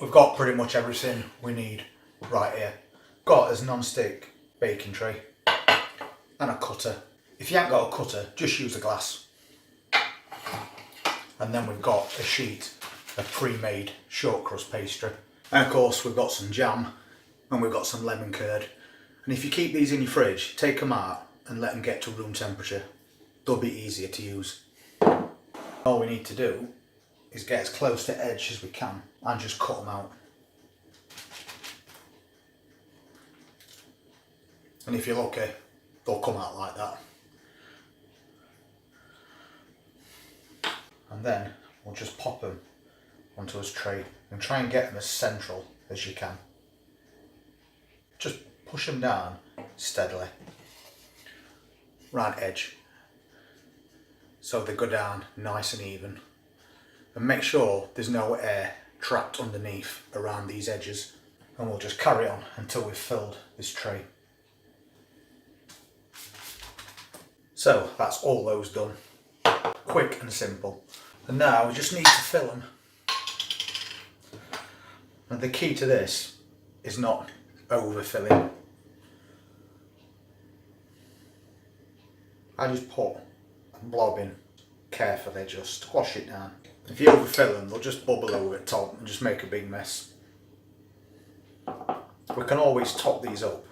we've got pretty much everything we need right here. Got a non-stick baking tray and a cutter. If you haven't got a cutter, just use a glass. And then we've got a sheet of pre-made short crust pastry. And of course we've got some jam and we've got some lemon curd. And if you keep these in your fridge, take them out and let them get to room temperature. They'll be easier to use. All we need to do is get as close to edge as we can and just cut them out. And if you're lucky, they'll come out like that. And then we'll just pop them onto this tray and try and get them as central as you can. Just push them down steadily, right edge, so they go down nice and even. And make sure there's no air trapped underneath around these edges. And we'll just carry on until we've filled this tray. So that's all those done. Quick and simple. And now we just need to fill them. And the key to this is not overfilling. I just put a blob in carefully, just squash it down. If you overfill them, they'll just bubble over the top and just make a big mess. We can always top these up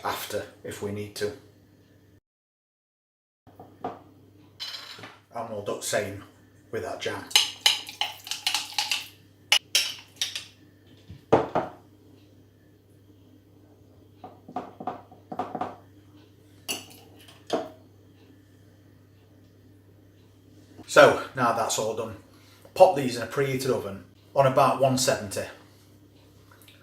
after if we need to. And we'll do the same with that jam. So now that's all done, pop these in a preheated oven on about 170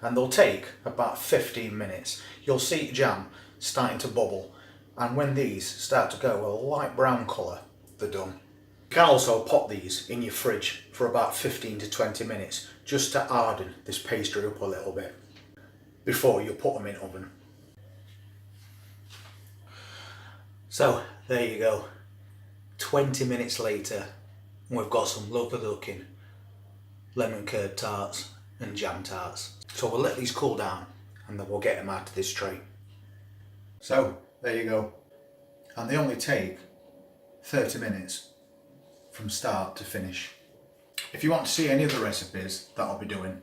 and they'll take about 15 minutes. You'll see the jam starting to bubble, and when these start to go a light brown colour, they're done. You can also pop these in your fridge for about 15 to 20 minutes just to harden this pastry up a little bit before you put them in oven. So there you go. 20 minutes later, we've got some lovely looking lemon curd tarts and jam tarts. So we'll let these cool down and then we'll get them out of this tray. So there you go. And they only take 30 minutes from start to finish. If you want to see any other recipes that I'll be doing,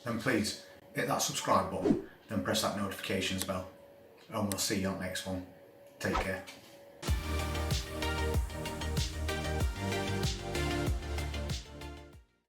then please hit that subscribe button, then press that notifications bell, and we'll see you on the next one. Take care.